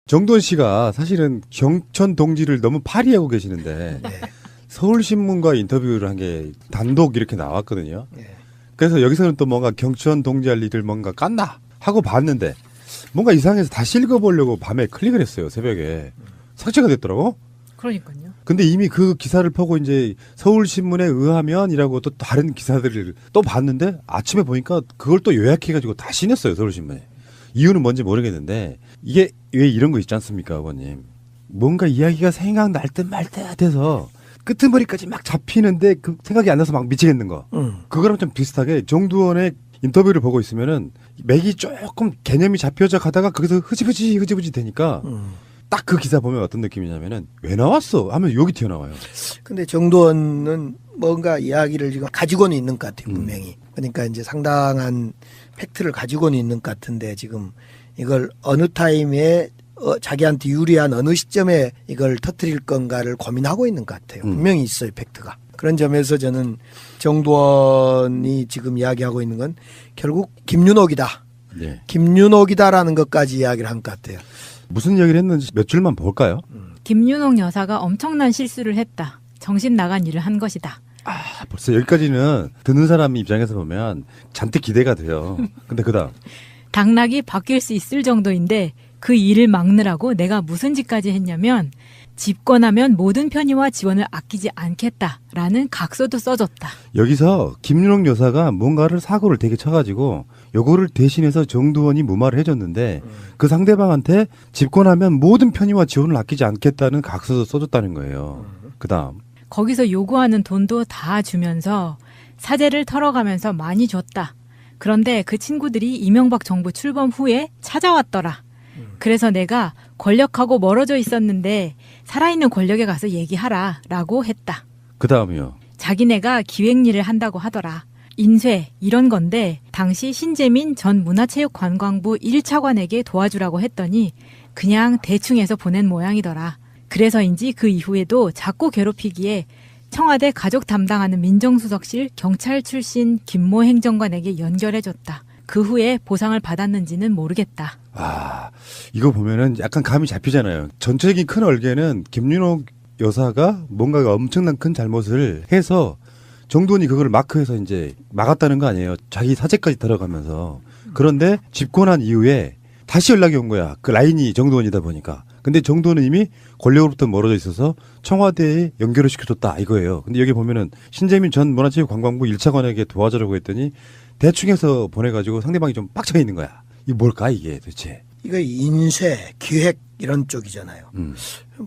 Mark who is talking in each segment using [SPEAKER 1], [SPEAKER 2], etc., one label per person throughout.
[SPEAKER 1] 정돈 씨가 사실은 경천 동지를 너무 파리하고 계시는데
[SPEAKER 2] 네.
[SPEAKER 1] 서울신문과 인터뷰를 한 게 단독 이렇게 나왔거든요.
[SPEAKER 2] 네.
[SPEAKER 1] 그래서 여기서는 또 뭔가 경천 동지 할 일을 뭔가 깠나 하고 봤는데 뭔가 이상해서 다시 읽어보려고 밤에 클릭을 했어요. 새벽에. 삭제가 됐더라고.
[SPEAKER 3] 그러니까요.
[SPEAKER 1] 근데 이미 그 기사를 보고 이제 서울신문에 의하면이라고 또 다른 기사들을 또 봤는데 아침에 보니까 그걸 또 요약해가지고 다시 냈어요. 서울신문에. 이유는 뭔지 모르겠는데 이게 왜 이런 거 있지 않습니까, 아버님? 뭔가 이야기가 생각날 듯 말 듯 해서 끄트머리까지 막 잡히는데 그 생각이 안 나서 막 미치겠는 거. 그거랑 좀 비슷하게 정두원의 인터뷰를 보고 있으면은 맥이 조금 개념이 잡혀져 가다가 거기서 흐지부지 되니까 딱 그 기사 보면 어떤 느낌이냐면은 왜 나왔어? 하면 욕이 튀어나와요.
[SPEAKER 2] 근데 정두원은 뭔가 이야기를 지금 가지고는 있는 것 같아요, 분명히. 그러니까 이제 상당한 팩트를 가지고는 있는 것 같은데 지금 이걸 어느 타임에 자기한테 유리한 어느 시점에 이걸 터뜨릴 건가를 고민하고 있는 것 같아요. 분명히 있어요, 팩트가. 그런 점에서 저는 정두원이 지금 이야기하고 있는 건 결국 김윤옥이다.
[SPEAKER 1] 네.
[SPEAKER 2] 김윤옥이다라는 것까지 이야기를 한 것 같아요.
[SPEAKER 1] 무슨 이야기를 했는지 몇 줄만 볼까요?
[SPEAKER 3] 김윤옥 여사가 엄청난 실수를 했다. 정신 나간 일을 한 것이다.
[SPEAKER 1] 벌써 여기까지는 듣는 사람 입장에서 보면 잔뜩 기대가 돼요. 근데 그다음
[SPEAKER 3] 당락이 바뀔 수 있을 정도인데 그 일을 막느라고 내가 무슨 짓까지 했냐면 집권하면 모든 편의와 지원을 아끼지 않겠다라는 각서도 써줬다.
[SPEAKER 1] 여기서 김윤옥 여사가 뭔가를 사고를 되게 쳐가지고 요거를 대신해서 정두원이 무마를 해줬는데 그 상대방한테 집권하면 모든 편의와 지원을 아끼지 않겠다는 각서도 써줬다는 거예요. 그다음
[SPEAKER 3] 거기서 요구하는 돈도 다 주면서 사재를 털어가면서 많이 줬다. 그런데 그 친구들이 이명박 정부 출범 후에 찾아왔더라. 그래서 내가 권력하고 멀어져 있었는데 살아있는 권력에 가서 얘기하라 라고 했다.
[SPEAKER 1] 그다음이요.
[SPEAKER 3] 자기네가 기획일을 한다고 하더라. 인쇄 이런 건데 당시 신재민 전 문화체육관광부 1차관에게 도와주라고 했더니 그냥 대충 해서 보낸 모양이더라. 그래서인지 그 이후에도 자꾸 괴롭히기에 청와대 가족 담당하는 민정수석실 경찰 출신 김모 행정관에게 연결해줬다. 그 후에 보상을 받았는지는 모르겠다.
[SPEAKER 1] 아, 이거 보면은 약간 감이 잡히잖아요. 전체적인 큰 얼개는 김윤옥 여사가 뭔가 엄청난 큰 잘못을 해서 정두원이 그걸 마크해서 이제 막았다는 거 아니에요. 자기 사재까지 들어가면서. 그런데 집권한 이후에 다시 연락이 온 거야. 그 라인이 정두원이다 보니까. 근데 정두원은 이미 권력으로부터 멀어져 있어서 청와대에 연결을 시켜줬다 이거예요. 근데 여기 보면은 신재민 전 문화체육관광부 1차관에게 도와주라고 했더니 대충 해서 보내가지고 상대방이 좀 빡쳐 있는 거야. 이게 뭘까 이게 도대체.
[SPEAKER 2] 이거 인쇄, 기획 이런 쪽이잖아요.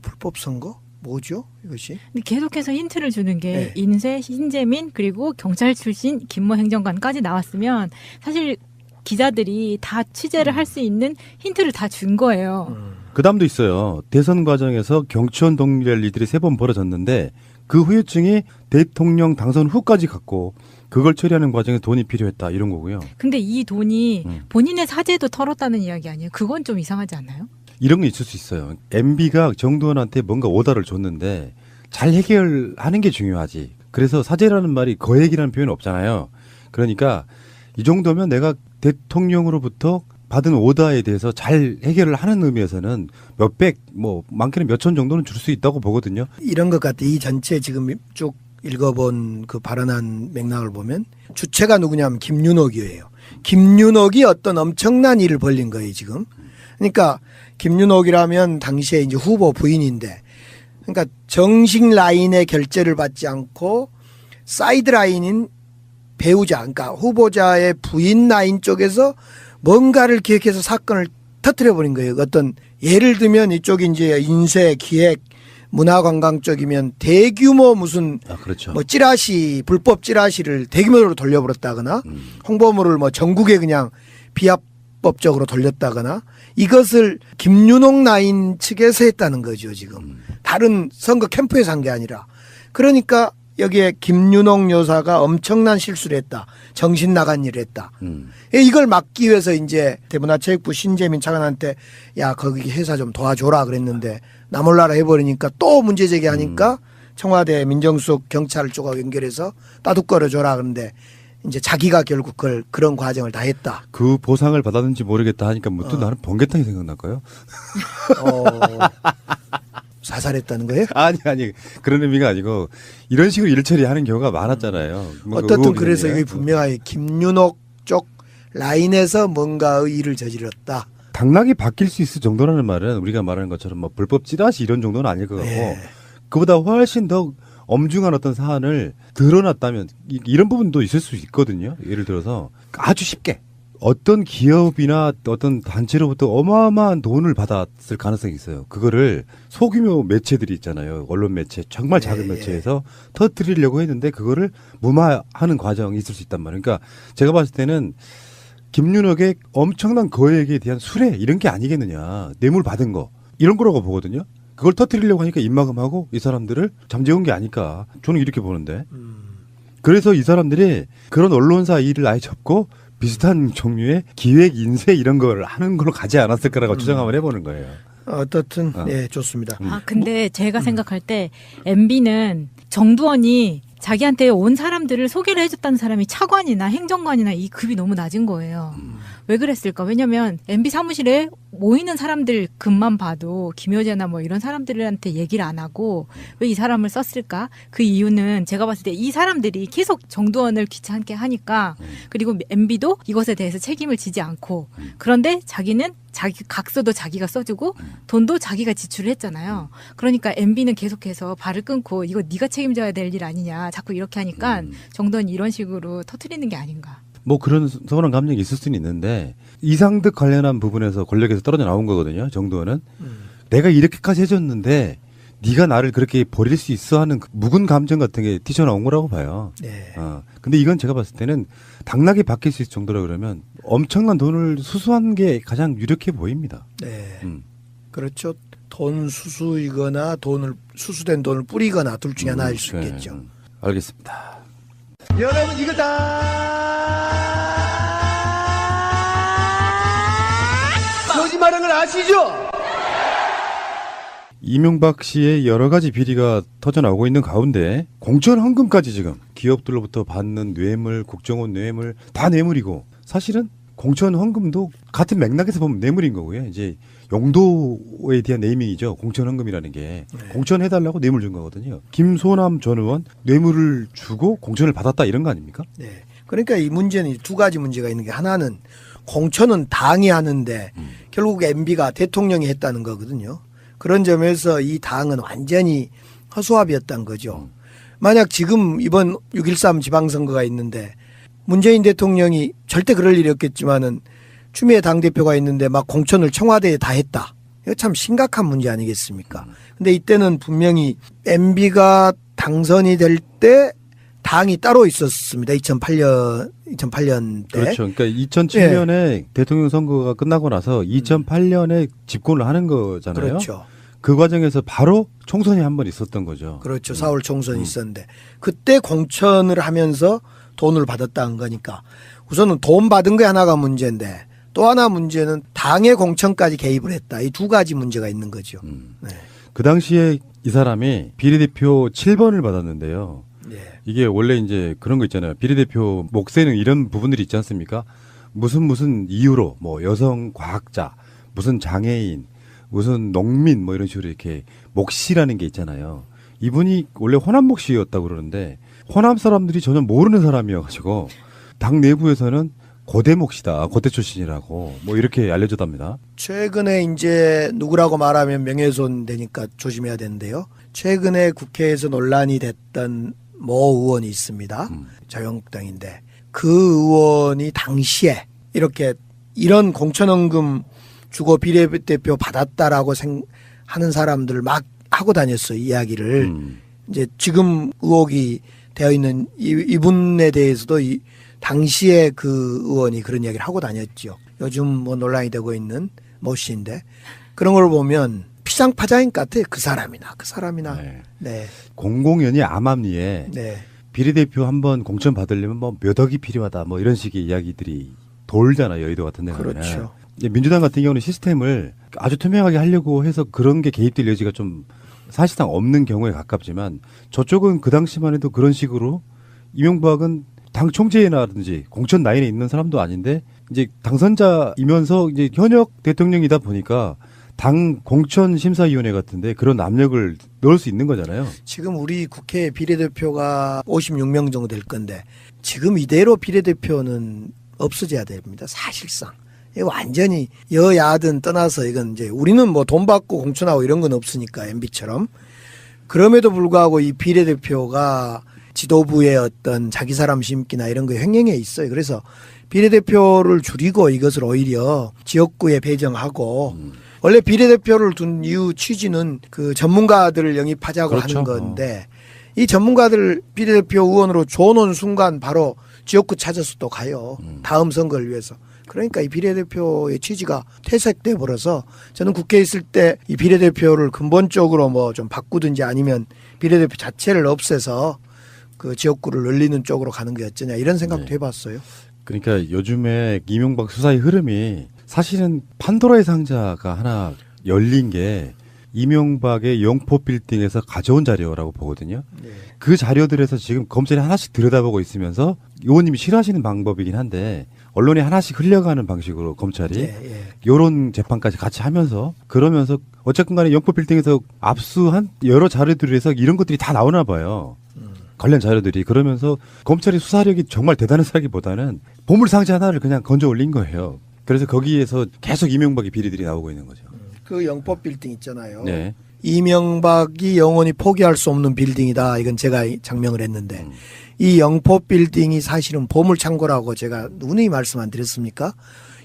[SPEAKER 2] 불법 선거? 뭐죠 이것이?
[SPEAKER 3] 근데 계속해서 힌트를 주는 게
[SPEAKER 2] 네.
[SPEAKER 3] 인쇄, 신재민 그리고 경찰 출신 김모 행정관까지 나왔으면 사실 기자들이 다 취재를 할 수 있는 힌트를 다 준 거예요.
[SPEAKER 1] 그 다음도 있어요. 대선 과정에서 경추원 동일할 일들이 3번 벌어졌는데 그 후유증이 대통령 당선 후까지 갔고 그걸 처리하는 과정에 돈이 필요했다 이런 거고요.
[SPEAKER 3] 근데 이 돈이 본인의 사재도 털었다는 이야기 아니에요? 그건 좀 이상하지 않아요?
[SPEAKER 1] 이런 게 있을 수 있어요. MB가 정두원한테 뭔가 오더를 줬는데 잘 해결하는 게 중요하지. 그래서 사죄라는 말이 거액이라는 표현은 없잖아요. 그러니까 이 정도면 내가 대통령으로부터 받은 오더에 대해서 잘 해결을 하는 의미에서는 몇백, 뭐 많게는 몇천 정도는 줄 수 있다고 보거든요.
[SPEAKER 2] 이런 것 같아. 이 전체 지금 쭉 읽어본 그 발언한 맥락을 보면 주체가 누구냐면 김윤옥이에요. 김윤옥이 어떤 엄청난 일을 벌린 거예요, 지금. 그러니까 김윤옥이라면 당시에 이제 후보 부인인데, 그러니까 정식 라인의 결재를 받지 않고 사이드 라인인 배우자, 그러니까 후보자의 부인 라인 쪽에서 뭔가를 기획해서 사건을 터뜨려 버린 거예요. 어떤 예를 들면 이쪽이 이제 인쇄, 기획, 문화관광 쪽이면 대규모 무슨
[SPEAKER 1] 그렇죠.
[SPEAKER 2] 뭐 찌라시, 불법 찌라시를 대규모로 돌려버렸다거나 홍보물을 뭐 전국에 그냥 비합법적으로 돌렸다거나 이것을 김윤옥 라인 측에서 했다는 거죠, 지금. 다른 선거 캠프에서 한 게 아니라. 그러니까 여기에 김윤옥 여사가 엄청난 실수를 했다. 정신 나간 일을 했다. 이걸 막기 위해서 이제 대문화체육부 신재민 차관한테 야, 거기 회사 좀 도와줘라 그랬는데 나 몰라라 해버리니까 또 문제 제기하니까 청와대 민정수석 경찰 쪽하고 연결해서 따둑거려 줘라 그런데 이제 자기가 결국 그런 과정을 다 했다.
[SPEAKER 1] 그 보상을 받았는지 모르겠다 하니까 뭐 또 나는 번개탕이 생각날까요?
[SPEAKER 2] 사살했다는 거예요?
[SPEAKER 1] 아니 그런 의미가 아니고 이런 식으로 일 처리하는 경우가 많았잖아요. 뭔가
[SPEAKER 2] 어떻든
[SPEAKER 1] 의혹이
[SPEAKER 2] 그래서
[SPEAKER 1] 생기네.
[SPEAKER 2] 이게 분명하게 김윤옥 쪽 라인에서 뭔가의 일을 저질렀다.
[SPEAKER 1] 당락이 바뀔 수 있을 정도라는 말은 우리가 말하는 것처럼 뭐 불법 찌라시 이런 정도는 아닐 것 같고
[SPEAKER 2] 네.
[SPEAKER 1] 그보다 훨씬 더 엄중한 어떤 사안을 드러났다면 이런 부분도 있을 수 있거든요. 예를 들어서 아주 쉽게 어떤 기업이나 어떤 단체로부터 어마어마한 돈을 받았을 가능성이 있어요. 그거를 소규모 매체들이 있잖아요. 언론 매체, 정말 작은
[SPEAKER 2] 예,
[SPEAKER 1] 매체에서 터뜨리려고 했는데 그거를 무마하는 과정이 있을 수 있단 말이에요. 그러니까 제가 봤을 때는 김윤옥의 엄청난 거액에 대한 수뢰 이런 게 아니겠느냐. 뇌물 받은 거 이런 거라고 보거든요. 그걸 터뜨리려고 하니까 입막음하고 이 사람들을 잠재운 게 아닐까. 저는 이렇게 보는데. 그래서 이 사람들이 그런 언론사 일을 아예 접고 비슷한 종류의 기획 인쇄 이런 걸 하는 걸로 가지 않았을까라고 추정 한번 해보는 거예요.
[SPEAKER 2] 어떻든 예, 좋습니다.
[SPEAKER 3] 아, 근데 제가 생각할 때 MB는 정두원이 자기한테 온 사람들을 소개를 해줬다는 사람이 차관이나 행정관이나 이 급이 너무 낮은 거예요. 왜 그랬을까? 왜냐면 MB 사무실에 모이는 사람들 급만 봐도 김효재나 뭐 이런 사람들한테 얘기를 안 하고 왜 이 사람을 썼을까? 그 이유는 제가 봤을 때 이 사람들이 계속 정두원을 귀찮게 하니까 그리고 MB도 이것에 대해서 책임을 지지 않고 그런데 자기는 자기 각서도 자기가 써주고 돈도 자기가 지출을 했잖아요. 그러니까 MB는 계속해서 발을 끊고 이거 네가 책임져야 될 일 아니냐 자꾸 이렇게 하니까 정두원이 이런 식으로 터트리는 게 아닌가.
[SPEAKER 1] 뭐 그런 서운한 감정이 있을 수는 있는데 이상득 관련한 부분에서 권력에서 떨어져 나온 거거든요. 정도는 내가 이렇게까지 해줬는데 네가 나를 그렇게 버릴 수 있어 하는 그 묵은 감정 같은 게 튀쳐나온 거라고 봐요.
[SPEAKER 2] 네.
[SPEAKER 1] 근데 이건 제가 봤을 때는 당락이 바뀔 수 있을 정도라 그러면 엄청난 돈을 수수한 게 가장 유력해 보입니다.
[SPEAKER 2] 네.
[SPEAKER 1] 음.
[SPEAKER 2] 그렇죠. 돈 수수이거나 수수된 돈을 뿌리거나 둘 중에 하나일 수
[SPEAKER 1] 네.
[SPEAKER 2] 있겠죠.
[SPEAKER 1] 알겠습니다.
[SPEAKER 2] 여러분 이거 다 거짓말한 걸 아시죠?
[SPEAKER 1] 이명박 씨의 여러 가지 비리가 터져 나오고 있는 가운데 공천 헌금까지 지금 기업들로부터 받는 뇌물, 국정원 뇌물 다 뇌물이고 사실은 공천 헌금도 같은 맥락에서 보면 뇌물인 거고요. 이제 용도에 대한 네이밍이죠. 공천 헌금이라는 게 공천해달라고 뇌물 준 거거든요. 김소남 전 의원 뇌물을 주고 공천을 받았다 이런 거 아닙니까?
[SPEAKER 2] 네. 그러니까 이 문제는 두 가지 문제가 있는 게 하나는 공천은 당이 하는데 결국 MB가 대통령이 했다는 거거든요. 그런 점에서 이 당은 완전히 허수아비였다는 거죠. 만약 지금 이번 6.13 지방선거가 있는데 문재인 대통령이 절대 그럴 일이 없겠지만은 추미애 당대표가 있는데 막 공천을 청와대에 다 했다. 이거 참 심각한 문제 아니겠습니까? 근데 이때는 분명히 MB가 당선이 될 때 당이 따로 있었습니다. 2008년 때.
[SPEAKER 1] 그렇죠. 그러니까 2007년에 대통령 선거가 끝나고 나서 2008년에 집권을 하는 거잖아요.
[SPEAKER 2] 그렇죠.
[SPEAKER 1] 그 과정에서 바로 총선이 한 번 있었던 거죠.
[SPEAKER 2] 그렇죠. 4월 총선이 있었는데 그때 공천을 하면서 돈을 받았다는 거니까 우선은 돈 받은 게 하나가 문제인데 또 하나 문제는 당의 공천까지 개입을 했다. 이 두 가지 문제가 있는 거죠. 네.
[SPEAKER 1] 그 당시에 이 사람이 비례대표 7번을 받았는데요.
[SPEAKER 2] 네.
[SPEAKER 1] 이게 원래 이제 그런 거 있잖아요. 비례대표 목세는 이런 부분들이 있지 않습니까? 무슨 이유로 뭐 여성 과학자, 무슨 장애인, 무슨 농민 뭐 이런 식으로 이렇게 몫이라는 게 있잖아요. 이분이 원래 호남 몫이었다고 그러는데 호남 사람들이 전혀 모르는 사람이어가지고 당 내부에서는 고대 몫이다, 고대 출신이라고 뭐 이렇게 알려졌답니다.
[SPEAKER 2] 최근에 이제 누구라고 말하면 명예훼손 되니까 조심해야 되는데요. 최근에 국회에서 논란이 됐던 모 의원이 있습니다. 자유한국당인데 그 의원이 당시에 이렇게 이런 공천헌금 주고 비례대표 받았다라고 하는 사람들을 막 하고 다녔어요. 이야기를. 이제 지금 의혹이 되어 있는 이분에 대해서도 당시에 그 의원이 그런 이야기를 하고 다녔죠. 요즘 뭐 논란이 되고 있는 모 씨인데 그런 걸 보면 피상파자인 것 같아요. 그 사람이나.
[SPEAKER 1] 네.
[SPEAKER 2] 네.
[SPEAKER 1] 공공연히 암암리에
[SPEAKER 2] 네.
[SPEAKER 1] 비례대표 한번 공천 받으려면 뭐 몇 억이 필요하다 뭐 이런 식의 이야기들이 돌잖아요. 여의도 같은 데 가면.
[SPEAKER 2] 그렇죠.
[SPEAKER 1] 민주당 같은 경우는 시스템을 아주 투명하게 하려고 해서 그런 게 개입될 여지가 좀 사실상 없는 경우에 가깝지만 저쪽은 그 당시만 해도 그런 식으로 이명박은 당 총재라든지 공천 라인에 있는 사람도 아닌데 이제 당선자이면서 이제 현역 대통령이다 보니까 당 공천심사위원회 같은데 그런 압력을 넣을 수 있는 거잖아요.
[SPEAKER 2] 지금 우리 국회 비례대표가 56명 정도 될 건데 지금 이대로 비례대표는 없어져야 됩니다. 사실상. 이거 완전히 여야든 떠나서 이건 이제 우리는 뭐 돈 받고 공천하고 이런 건 없으니까 MB처럼. 그럼에도 불구하고 이 비례대표가 지도부의 어떤 자기 사람 심기나 이런 거 횡행해 있어요. 그래서 비례대표를 줄이고 이것을 오히려 지역구에 배정하고 원래 비례대표를 둔 이유 취지는 그 전문가들을 영입하자고
[SPEAKER 1] 그렇죠.
[SPEAKER 2] 하는 건데 이 전문가들 비례대표 의원으로 줘놓은 순간 바로 지역구 찾아서 또 가요. 다음 선거를 위해서. 그러니까 이 비례대표의 취지가 퇴색돼 버려서 저는 국회에 있을 때 이 비례대표를 근본적으로 뭐 좀 바꾸든지 아니면 비례대표 자체를 없애서 그 지역구를 늘리는 쪽으로 가는 게 어쩌냐 이런 생각도
[SPEAKER 1] 네.
[SPEAKER 2] 해봤어요.
[SPEAKER 1] 그러니까 요즘에 이명박 수사의 흐름이 사실은 판도라의 상자가 하나 열린 게 이명박의 영포 빌딩에서 가져온 자료라고 보거든요.
[SPEAKER 2] 네.
[SPEAKER 1] 그 자료들에서 지금 검찰이 하나씩 들여다보고 있으면서 의원님이 싫어하시는 방법이긴 한데 언론이 하나씩 흘려가는 방식으로 검찰이 요런 재판까지 같이 하면서 그러면서 어쨌든 간에 영포 빌딩에서 압수한 여러 자료들에서 이런 것들이 다 나오나 봐요. 관련 자료들이. 그러면서 검찰의 수사력이 정말 대단해서라기보다는 보물상자 하나를 그냥 건져 올린 거예요. 그래서 거기에서 계속 이명박의 비리들이 나오고 있는 거죠.
[SPEAKER 2] 그 영법 빌딩 있잖아요.
[SPEAKER 1] 네.
[SPEAKER 2] 이명박이 영원히 포기할 수 없는 빌딩이다. 이건 제가 장명을 했는데 이 영법 빌딩이 사실은 보물창고라고 제가 누누이 말씀 안 드렸습니까?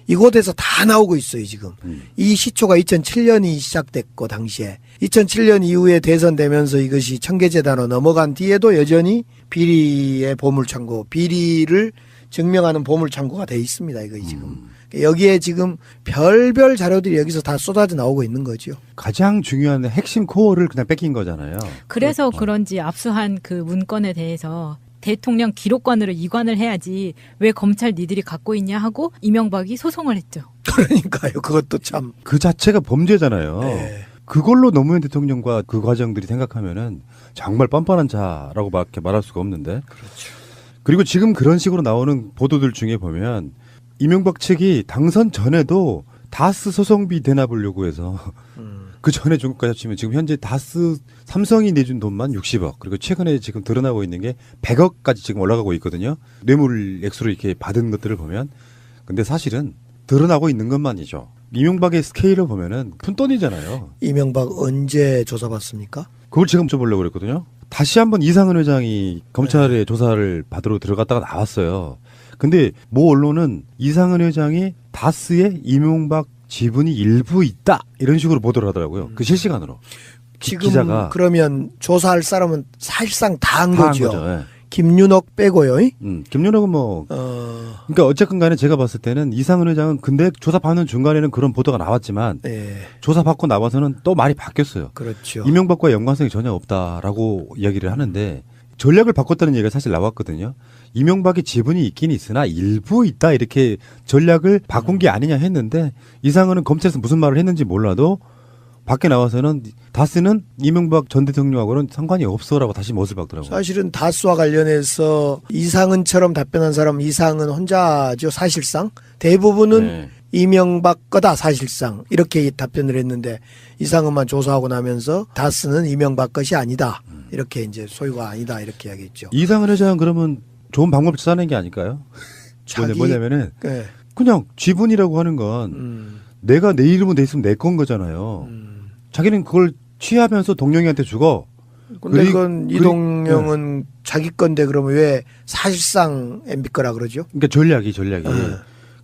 [SPEAKER 2] 이곳에서 다 나오고 있어요 지금. 이 시초가 2007년이 시작됐고 당시에 2007년 이후에 대선되면서 이것이 청계재단으로 넘어간 뒤에도 여전히 비리의 보물창고, 비리를 증명하는 보물창고가 돼 있습니다. 이거 지금. 여기에 지금 별별 자료들이 여기서 다 쏟아져 나오고 있는 거죠.
[SPEAKER 1] 가장 중요한 핵심 코어를 그냥 뺏긴 거잖아요.
[SPEAKER 3] 그래서 그런지 압수한 그 문건에 대해서 대통령 기록관으로 이관을 해야지 왜 검찰 니들이 갖고 있냐 하고 이명박이 소송을 했죠.
[SPEAKER 2] 그러니까요. 그것도 참.
[SPEAKER 1] 그 자체가 범죄잖아요.
[SPEAKER 2] 네.
[SPEAKER 1] 그걸로 노무현 대통령과 그 과정들이 생각하면은 정말 뻔뻔한 자라고 밖에 말할 수가 없는데.
[SPEAKER 2] 그렇죠.
[SPEAKER 1] 그리고 지금 그런 식으로 나오는 보도들 중에 보면 이명박 측이 당선 전에도 다스 소송비 대납을 요구해서 그 전에 중국까지 치면 지금 현재 다스 삼성이 내준 돈만 60억 그리고 최근에 지금 드러나고 있는 게 100억까지 지금 올라가고 있거든요. 뇌물 액수로 이렇게 받은 것들을 보면 근데 사실은 드러나고 있는 것만이죠. 이명박의 스케일을 보면은 푼돈이잖아요.
[SPEAKER 2] 이명박 언제 조사받습니까?
[SPEAKER 1] 그걸 지금 여쭤보려고 그랬거든요. 다시 한번 이상은 회장이 검찰의 조사를 받으러 들어갔다가 나왔어요. 근데 모 언론은 이상은 회장이 다스에 이명박 지분이 일부 있다 이런 식으로 보도를 하더라고요. 그 실시간으로.
[SPEAKER 2] 지금
[SPEAKER 1] 기자가
[SPEAKER 2] 그러면 조사할 사람은 사실상 다 한
[SPEAKER 1] 다 한
[SPEAKER 2] 거죠.
[SPEAKER 1] 거죠. 예.
[SPEAKER 2] 김윤옥 빼고요.
[SPEAKER 1] 김연옥은 뭐 그러니까 어쨌든 간에 제가 봤을 때는 이상은 회장은 근데 조사받는 중간에는 그런 보도가 나왔지만
[SPEAKER 2] 네,
[SPEAKER 1] 조사받고 나와서는 또 말이 바뀌었어요.
[SPEAKER 2] 그렇죠.
[SPEAKER 1] 이명박과 연관성이 전혀 없다라고 이야기를 하는데 전략을 바꿨다는 얘기가 사실 나왔거든요. 이명박이 지분이 있긴 있으나 일부 있다 이렇게 전략을 바꾼 게 아니냐 했는데 이상은은 검찰에서 무슨 말을 했는지 몰라도 밖에 나와서는 다스는 이명박 전 대통령하고는 상관이 없어라고 다시 못을 박더라고요.
[SPEAKER 2] 사실은 다스와 관련해서 이상은처럼 답변한 사람 이상은 혼자죠. 사실상 대부분은
[SPEAKER 1] 네.
[SPEAKER 2] 이명박 거다 사실상 이렇게 답변을 했는데 이상은만 조사하고 나면서 다스는 이명박 것이 아니다. 이렇게 이제 소유가 아니다 이렇게 이야기했죠.
[SPEAKER 1] 이상은 회장은 그러면 좋은 방법을 찾아낸 게 아닐까요? 뭐냐면은
[SPEAKER 2] 네.
[SPEAKER 1] 그냥 지분이라고 하는 건 내가 내 이름은 돼 있으면 내 건 거잖아요. 자기는 그걸 취하면서 동영이한테 주고.
[SPEAKER 2] 근데 그건 이동영은 자기 건데 그러면 왜 사실상 MB 거라 그러죠?
[SPEAKER 1] 그러니까 전략이.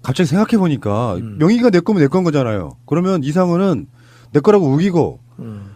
[SPEAKER 1] 갑자기 생각해 보니까 명의가 내 거면 내 건 거잖아요. 그러면 이상은은 내 거라고 우기고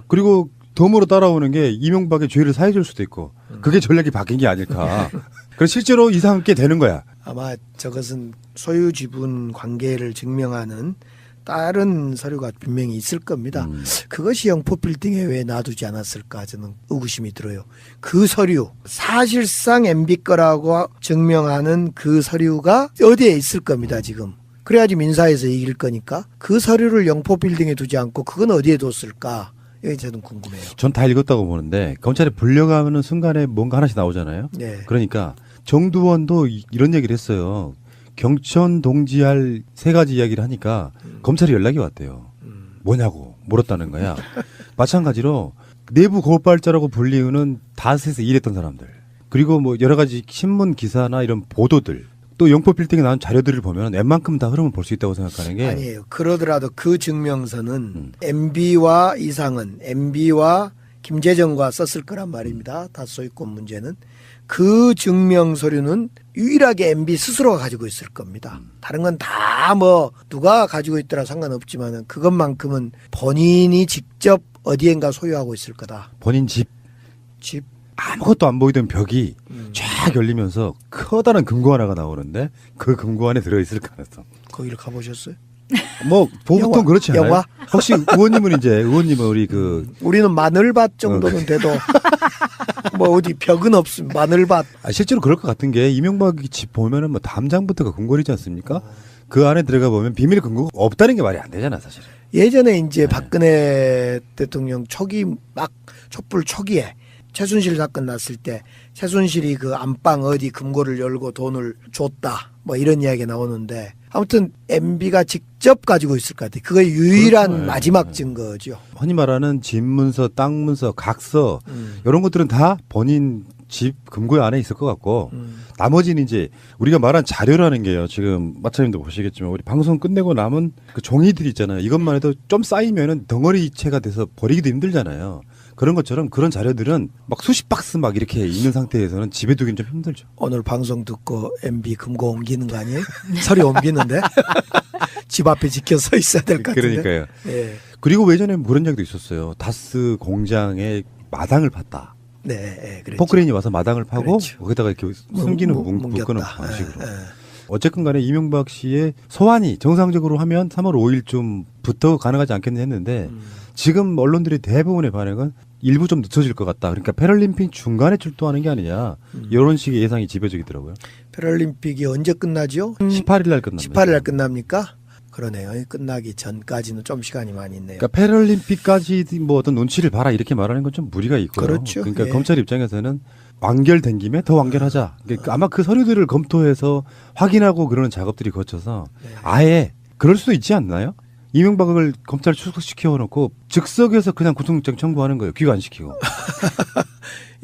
[SPEAKER 1] 그리고 덤으로 따라오는 게 이명박의 죄를 사해줄 수도 있고 그게 전략이 바뀐 게 아닐까. 그래서 실제로 이상하게 되는 거야. 아마
[SPEAKER 2] 저것은 소유 지분 관계를 증명하는 다른 서류가 분명히 있을 겁니다. 그것이 영포 빌딩에 왜 놔두지 않았을까 저는 의구심이 들어요. 그 서류 사실상 MB 거라고 증명하는 그 서류가 어디에 있을 겁니다. 지금. 그래야지 민사에서 이길 거니까 그 서류를 영포 빌딩에 두지 않고 그건 어디에 뒀을까. 이게 저는 궁금해요.
[SPEAKER 1] 전 다 읽었다고 보는데 검찰에 불려가는 순간에 뭔가 하나씩 나오잖아요.
[SPEAKER 2] 네.
[SPEAKER 1] 그러니까 정두원도 이런 얘기를 했어요. 경천 동지할 3가지 이야기를 하니까 검찰이 연락이 왔대요. 뭐냐고 물었다는 거야. 마찬가지로 내부 고발자라고 불리우는 다스에서 일했던 사람들, 그리고 뭐 여러 가지 신문 기사나 이런 보도들, 또 영포 빌딩에 나온 자료들을 보면 웬만큼 다 흐름을 볼 수 있다고 생각하는 게
[SPEAKER 2] 아니에요. 그러더라도 그 증명서는 MB와 이상은, MB와 김재정과 썼을 거란 말입니다. 다소유권 문제는. 그 증명 서류는 유일하게 MB 스스로가 가지고 있을 겁니다. 다른 건 다 뭐 누가 가지고 있더라 상관없지만은 그것만큼은 본인이 직접 어디엔가 소유하고 있을 거다.
[SPEAKER 1] 본인 집
[SPEAKER 2] 집.
[SPEAKER 1] 아무것도 안 보이던 벽이 쫙 열리면서 커다란 금고 하나가 나오는데 그 금고 안에 들어있을 가능성.
[SPEAKER 2] 거기를 가보셨어요?
[SPEAKER 1] 뭐 보통
[SPEAKER 2] 영화?
[SPEAKER 1] 그렇지 않아요?
[SPEAKER 2] 영화?
[SPEAKER 1] 혹시 의원님은 우리 그
[SPEAKER 2] 우리는 마늘밭 정도는 돼도 뭐 어디 벽은 없음. 마늘밭.
[SPEAKER 1] 실제로 그럴 것 같은 게 이명박이 집 보면은 뭐 담장부터가 궁궐이지 않습니까? 그 안에 들어가 보면 비밀 금고가 없다는 게 말이 안 되잖아 사실.
[SPEAKER 2] 예전에 이제 박근혜 대통령 초기 막 촛불 초기에 최순실 사건 났을 때 최순실이 그 안방 어디 금고를 열고 돈을 줬다 뭐 이런 이야기가 나오는데 아무튼 MB가 직접 가지고 있을 것 같아요. 그게 유일한
[SPEAKER 1] 그렇죠.
[SPEAKER 2] 마지막 증거죠.
[SPEAKER 1] 흔히 말하는 집문서, 땅문서, 각서 이런 것들은 다 본인 집 금고 안에 있을 것 같고 나머지는 이제 우리가 말한 자료라는 게요. 지금 마차님도 보시겠지만 우리 방송 끝내고 남은 그 종이들 있잖아요. 이것만 해도 좀 쌓이면은 덩어리체가 돼서 버리기도 힘들잖아요. 그런 것처럼 그런 자료들은 막 수십 박스 막 이렇게 있는 상태에서는 집에 두기는 좀 힘들죠.
[SPEAKER 2] 오늘 방송 듣고 MB 금고 옮기는 거 아니에요? 서류 옮기는데 집 앞에 지켜 서 있어야 될 것 같은데.
[SPEAKER 1] 그러니까요.
[SPEAKER 2] 예.
[SPEAKER 1] 그리고 예전에 그런 이야기도 있었어요. 다스 공장에 마당을 팠다.
[SPEAKER 2] 네, 예, 그렇죠.
[SPEAKER 1] 포크레인이 와서 마당을 파고
[SPEAKER 2] 그렇죠.
[SPEAKER 1] 거기다가 이렇게 숨기는 묶는
[SPEAKER 2] 뭉겼다.
[SPEAKER 1] 방식으로.
[SPEAKER 2] 예, 예.
[SPEAKER 1] 어쨌든 간에 이명박 씨의 소환이 정상적으로 하면 3월 5일쯤부터 가능하지 않겠냐 했는데 지금 언론들의 대부분의 반응은 일부 좀 늦춰질 것 같다. 그러니까 패럴림픽 중간에 출동하는 게 아니냐. 이런 식의 예상이 지배적이더라고요.
[SPEAKER 2] 패럴림픽이 언제 끝나죠?
[SPEAKER 1] 18일 날 끝납니다.
[SPEAKER 2] 18일 날 끝납니까? 그러네요. 끝나기 전까지는 좀 시간이 많이 있네요.
[SPEAKER 1] 그러니까 패럴림픽까지 뭐 어떤 눈치를 봐라 이렇게 말하는 건 좀 무리가 있고요.
[SPEAKER 2] 그렇죠.
[SPEAKER 1] 그러니까
[SPEAKER 2] 예.
[SPEAKER 1] 검찰 입장에서는 완결된 김에 더 완결하자. 그러니까 아마 그 서류들을 검토해서 확인하고 그러는 작업들이 거쳐서 아예 그럴 수도 있지 않나요? 이명박을 검찰 출석시켜 놓고 즉석에서 그냥 구속영장 청구하는 거예요. 귀가 안 시키고.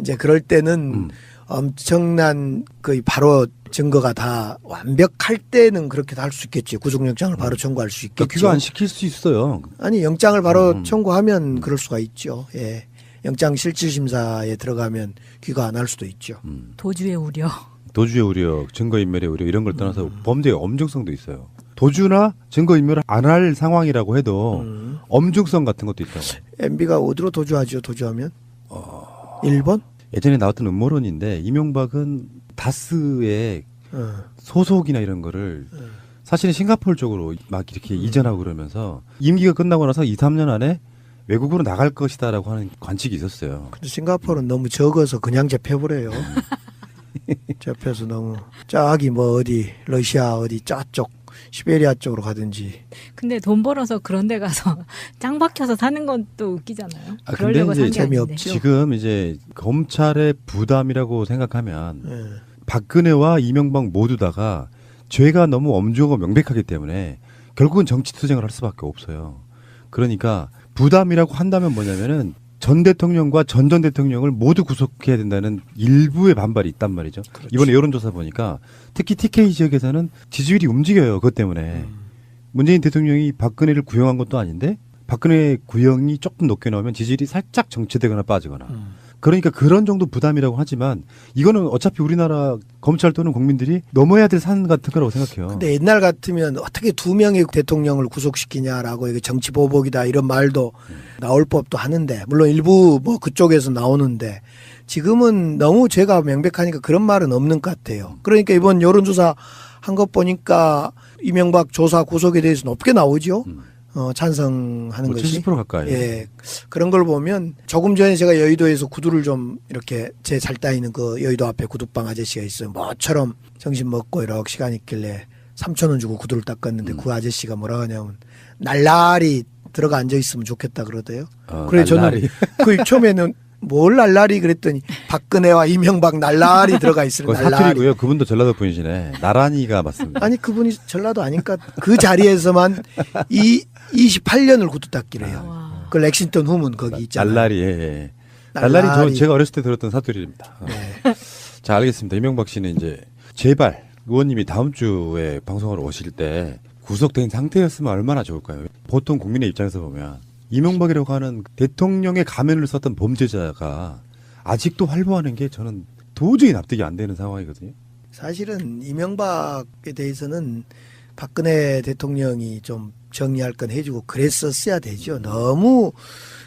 [SPEAKER 2] 이제 그럴 때는 엄청난 거의 바로 증거가 다 완벽할 때는 그렇게 할 수 있겠지. 구속영장을 바로 청구할 수 있겠죠.
[SPEAKER 1] 그러니까 귀가 안 시킬 수 있어요.
[SPEAKER 2] 아니 영장을 바로 청구하면 그럴 수가 있죠. 예. 영장 실질심사에 들어가면 귀가 안 할 수도 있죠.
[SPEAKER 3] 도주의 우려.
[SPEAKER 1] 도주의 우려, 증거인멸의 우려 이런 걸 떠나서 범죄의 엄중성도 있어요. 도주나 증거인멸을 안 할 상황이라고 해도 엄중성 같은 것도 있다고.
[SPEAKER 2] MB가 어디로 도주하죠? 도주하면? 일본?
[SPEAKER 1] 예전에 나왔던 음모론인데 이명박은 다스의 소속이나 이런 거를 사실은 싱가포르 쪽으로 막 이렇게 이전하고 그러면서 임기가 끝나고 나서 2, 3년 안에 외국으로 나갈 것이다라고 하는 관측이 있었어요.
[SPEAKER 2] 근데 싱가포르는 너무 적어서 그냥 잡혀버려요. 잡혀서 너무 저기 뭐 어디 러시아 어디 저쪽 시베리아 쪽으로 가든지.
[SPEAKER 3] 근데 돈 벌어서 그런 데 가서 짱 박혀서 사는 건 또 웃기잖아요.
[SPEAKER 1] 아,
[SPEAKER 3] 그러려고
[SPEAKER 1] 근데
[SPEAKER 3] 산
[SPEAKER 1] 이제
[SPEAKER 3] 게 아닌데.
[SPEAKER 2] 재미없지.
[SPEAKER 1] 지금 이제 검찰의 부담이라고 생각하면
[SPEAKER 2] 예.
[SPEAKER 1] 박근혜와 이명박 모두 다가 죄가 너무 엄중하고 명백하기 때문에 결국은 정치 투쟁을 할 수밖에 없어요. 그러니까 부담이라고 한다면 뭐냐면은 전 대통령과 전 대통령을 모두 구속해야 된다는 일부의 반발이 있단 말이죠.
[SPEAKER 2] 그렇죠.
[SPEAKER 1] 이번에 여론조사 보니까 특히 TK 지역에서는 지지율이 움직여요. 그것 때문에. 문재인 대통령이 박근혜를 구형한 것도 아닌데 박근혜 구형이 조금 높게 나오면 지지율이 살짝 정체되거나 빠지거나. 그러니까 그런 정도 부담이라고 하지만 이거는 어차피 우리나라 검찰 또는 국민들이 넘어야 될 산 같은 거라고 생각해요.
[SPEAKER 2] 근데 옛날 같으면 어떻게 2명의 대통령을 구속시키냐라고 이게 정치 보복이다 이런 말도 나올 법도 하는데 물론 일부 뭐 그쪽에서 나오는데 지금은 너무 죄가 명백하니까 그런 말은 없는 것 같아요. 그러니까 이번 여론조사 한 것 보니까 이명박 조사 구속에 대해서 높게 나오죠. 찬성하는
[SPEAKER 1] 뭐
[SPEAKER 2] 것이.
[SPEAKER 1] 70% 가까이.
[SPEAKER 2] 예. 그런 걸 보면 조금 전에 제가 여의도에서 구두를 좀 이렇게 제 잘 따이는 그 여의도 앞에 구두방 아저씨가 있어요. 뭐처럼 점심 먹고 이렇게 시간 있길래 3,000원 주고 구두를 닦았는데 그 아저씨가 뭐라 하냐면 날라리 들어가 앉아 있으면 좋겠다 그러대요. 그래
[SPEAKER 1] 날라리.
[SPEAKER 2] 저는 그 처음에는 뭘 날라리 그랬더니 박근혜와 이명박 날라리 들어가 있어요.
[SPEAKER 1] 그거
[SPEAKER 2] 날라리.
[SPEAKER 1] 사투리고요. 그분도 전라도 분이시네. 나란히가 맞습니다.
[SPEAKER 2] 아니 그분이 전라도 아니까 그 자리에서만 28년을 구두닦기로 해요.
[SPEAKER 3] 와.
[SPEAKER 2] 그 렉싱턴 후문 거기 있잖아요.
[SPEAKER 1] 날라리. 예. 날라리 제가 어렸을 때 들었던 사투리입니다.
[SPEAKER 2] 네.
[SPEAKER 1] 자, 알겠습니다. 이명박 씨는 이제 제발 의원님이 다음 주에 방송하러 오실 때 구속된 상태였으면 얼마나 좋을까요? 보통 국민의 입장에서 보면 이명박이라고 하는 대통령의 가면을 썼던 범죄자가 아직도 활보하는 게 저는 도저히 납득이 안 되는 상황이거든요.
[SPEAKER 2] 사실은 이명박에 대해서는 박근혜 대통령이 좀 정리할 건 해주고 그랬었어야 되죠. 너무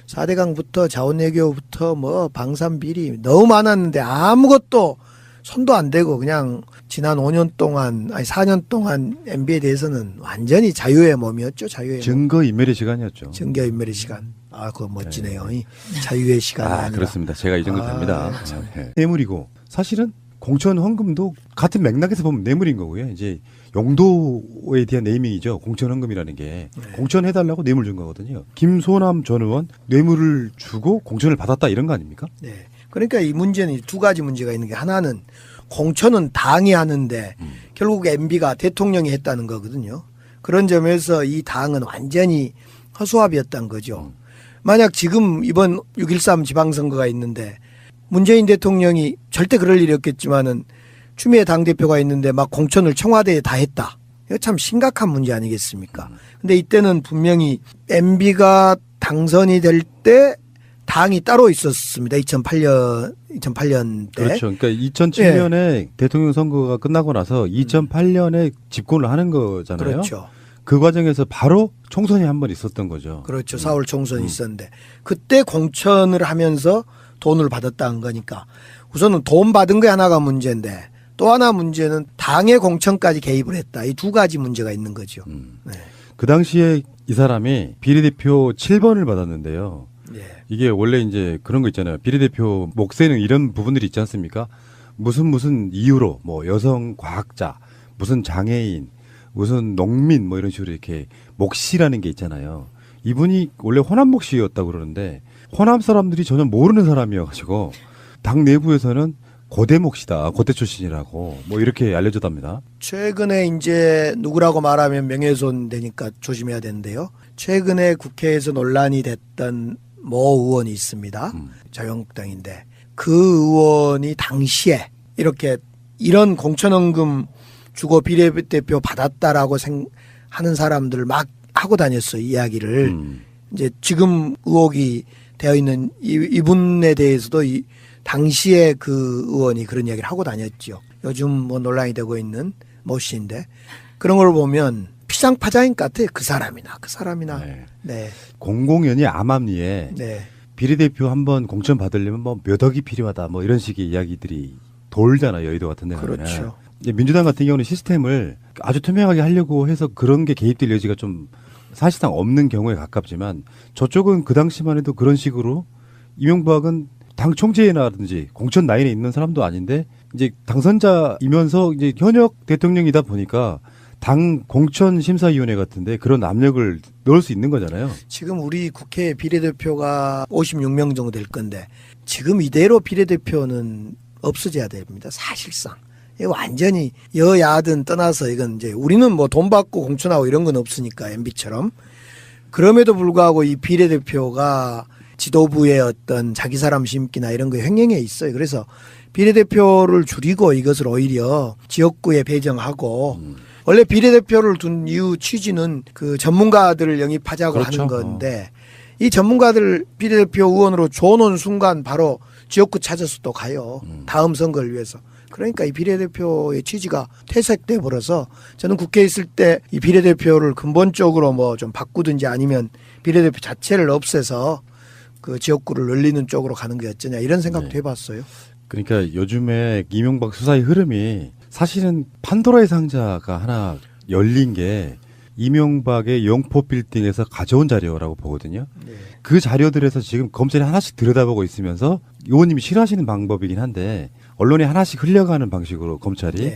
[SPEAKER 2] 4대강부터 자원외교부터 뭐 방산비리 너무 많았는데 아무것도 손도 안 대고 그냥 지난 5년 동안 아니 4년 동안 MB에 대해서는 완전히 자유의 몸이었죠. 자유의 몸.
[SPEAKER 1] 증거 인멸의 시간이었죠.
[SPEAKER 2] 증거인멸의 시간. 아, 그거 멋지네요. 이 자유의 시간이 아니라.
[SPEAKER 1] 그렇습니다. 제가 이 정도
[SPEAKER 2] 아,
[SPEAKER 1] 됩니다.
[SPEAKER 2] 참.
[SPEAKER 1] 네. 뇌물이고 사실은 공천 헌금도 같은 맥락에서 보면 뇌물인 거고요. 이제 용도에 대한 네이밍이죠. 공천 헌금이라는 게 공천해달라고 뇌물 준 거거든요. 김소남 전 의원 뇌물을 주고 공천을 받았다 이런 거 아닙니까?
[SPEAKER 2] 네. 그러니까 이 문제는 두 가지 문제가 있는 게 하나는 공천은 당이 하는데 결국 MB가 대통령이 했다는 거거든요. 그런 점에서 이 당은 완전히 허수아비였다는 거죠. 만약 지금 이번 6.13 지방선거가 있는데 문재인 대통령이 절대 그럴 일이 없겠지만은 추미애 당대표가 있는데 막 공천을 청와대에 다 했다. 이거 참 심각한 문제 아니겠습니까? 근데 이때는 분명히 MB가 당선이 될 때 당이 따로 있었습니다. 2008년 때.
[SPEAKER 1] 그렇죠. 그러니까 2007년에 대통령 선거가 끝나고 나서 2008년에 집권을 하는 거잖아요.
[SPEAKER 2] 그렇죠.
[SPEAKER 1] 그 과정에서 바로 총선이 한 번 있었던 거죠.
[SPEAKER 2] 그렇죠. 4월 총선이 있었는데 그때 공천을 하면서 돈을 받았다는 거니까 우선은 돈 받은 게 하나가 문제인데 또 하나 문제는 당의 공천까지 개입을 했다. 이 두 가지 문제가 있는 거죠. 네.
[SPEAKER 1] 그 당시에 이 사람이 비례대표 7번을 받았는데요.
[SPEAKER 2] 예.
[SPEAKER 1] 이게 원래 이제 그런 거 있잖아요. 비례대표 목세는 이런 부분들이 있지 않습니까? 무슨 이유로 뭐 여성 과학자, 무슨 장애인, 무슨 농민 뭐 이런 식으로 이렇게 몫이라는 게 있잖아요. 이분이 원래 호남 몫이었다고 그러는데 호남 사람들이 전혀 모르는 사람이어가지고 당 내부에서는 고대 몫이다, 고대 출신이라고 뭐 이렇게 알려졌답니다.
[SPEAKER 2] 최근에 이제 누구라고 말하면 명예훼손 되니까 조심해야 되는데요. 최근에 국회에서 논란이 됐던 모 의원이 있습니다. 자유한국당인데 그 의원이 당시에 이렇게 이런 공천헌금 주고 비례대표 받았다라고 하는 사람들을 막 하고 다녔어요. 이야기를. 이제 지금 의혹이 되어 있는 이분에 대해서도 당시에 그 의원이 그런 이야기를 하고 다녔죠. 요즘 뭐 논란이 되고 있는 모 씨인데 그런 걸 보면 피상파자인 것 같아요. 그 사람이나.
[SPEAKER 1] 네.
[SPEAKER 2] 네.
[SPEAKER 1] 공공연히 암암리에
[SPEAKER 2] 네.
[SPEAKER 1] 비례대표 한번 공천 받으려면 뭐 몇 억이 필요하다 뭐 이런 식의 이야기들이 돌잖아요. 여의도 같은 데 가면.
[SPEAKER 2] 그렇죠.
[SPEAKER 1] 이제 민주당 같은 경우는 시스템을 아주 투명하게 하려고 해서 그런 게 개입될 여지가 좀 사실상 없는 경우에 가깝지만 저쪽은 그 당시만 해도 그런 식으로 이명박은 당 총재라든지 공천 라인에 있는 사람도 아닌데 이제 당선자이면서 이제 현역 대통령이다 보니까 당 공천심사위원회 같은데 그런 압력을 넣을 수 있는 거잖아요.
[SPEAKER 2] 지금 우리 국회 비례대표가 56명 정도 될 건데 지금 이대로 비례대표는 없어져야 됩니다. 사실상. 이거 완전히 여야든 떠나서 이건 이제 우리는 뭐 돈 받고 공천하고 이런 건 없으니까 MB처럼. 그럼에도 불구하고 이 비례대표가 지도부의 어떤 자기 사람 심기나 이런 거 횡행해 있어요. 그래서 비례대표를 줄이고 이것을 오히려 지역구에 배정하고 원래 비례대표를 둔 이유 취지는 그 전문가들을 영입하자고
[SPEAKER 1] 그렇죠.
[SPEAKER 2] 하는 건데 이 전문가들 비례대표 의원으로 줘놓은 순간 바로 지역구 찾아서 또 가요. 다음 선거를 위해서. 그러니까 이 비례대표의 취지가 퇴색돼 버려서 저는 국회에 있을 때 이 비례대표를 근본적으로 뭐 좀 바꾸든지 아니면 비례대표 자체를 없애서 그 지역구를 늘리는 쪽으로 가는 게 어쩌냐 이런 생각도
[SPEAKER 1] 네.
[SPEAKER 2] 해봤어요.
[SPEAKER 1] 그러니까 요즘에 이명박 수사의 흐름이 사실은 판도라의 상자가 하나 열린 게 이명박의 영포 빌딩에서 가져온 자료라고 보거든요.
[SPEAKER 2] 네.
[SPEAKER 1] 그 자료들에서 지금 검찰이 하나씩 들여다보고 있으면서 의원님이 싫어하시는 방법이긴 한데 언론이 하나씩 흘려가는 방식으로 검찰이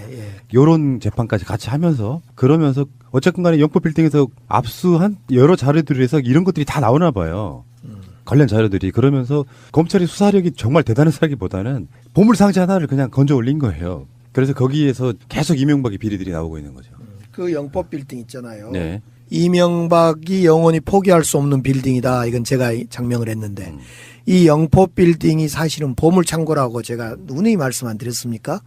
[SPEAKER 1] 이런 재판까지 같이 하면서 그러면서 어쨌든 간에 영포 빌딩에서 압수한 여러 자료들에서 이런 것들이 다 나오나 봐요. 관련 자료들이 그러면서 검찰이 수사력이 정말 대단해서라기보다는 보물상자 하나를 그냥 건져 올린 거예요. 그래서 거기에서 계속 이명박의 비리들이 나오고 있는 거죠.
[SPEAKER 2] 그 영법 빌딩 있잖아요.
[SPEAKER 1] 네.
[SPEAKER 2] 이명박이 영원히 포기할 수 없는 빌딩이다. 이건 제가 장명을 했는데 이 영법 빌딩이 사실은 보물창고라고 제가 누누이 말씀 안 드렸습니까?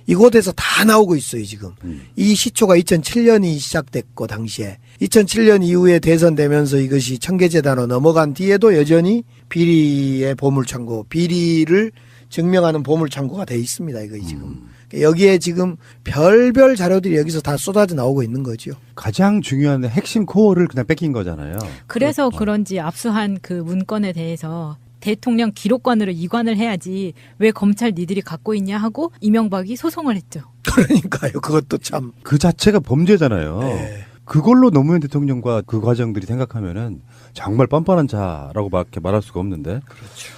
[SPEAKER 2] 이곳에서 다 나오고 있어요 지금. 이 시초가 2007년이 시작됐고 당시에 2007년 이후에 대선되면서 이것이 청계재단으로 넘어간 뒤에도 여전히 비리의 보물창고, 비리를 증명하는 보물창고가 돼 있습니다. 이거 지금. 여기에 지금 별별 자료들이 여기서 다 쏟아져 나오고 있는 거죠.
[SPEAKER 1] 가장 중요한 핵심 코어를 그냥 뺏긴 거잖아요.
[SPEAKER 3] 그래서 그런지 압수한 그 문건에 대해서 대통령 기록관으로 이관을 해야지 왜 검찰 니들이 갖고 있냐 하고 이명박이 소송을 했죠.
[SPEAKER 2] 그러니까요. 그것도 참.
[SPEAKER 1] 그 자체가 범죄잖아요.
[SPEAKER 2] 네.
[SPEAKER 1] 그걸로 노무현 대통령과 그 과정들이 생각하면은 정말 뻔뻔한 자라고 밖에 말할 수가 없는데.
[SPEAKER 2] 그렇죠.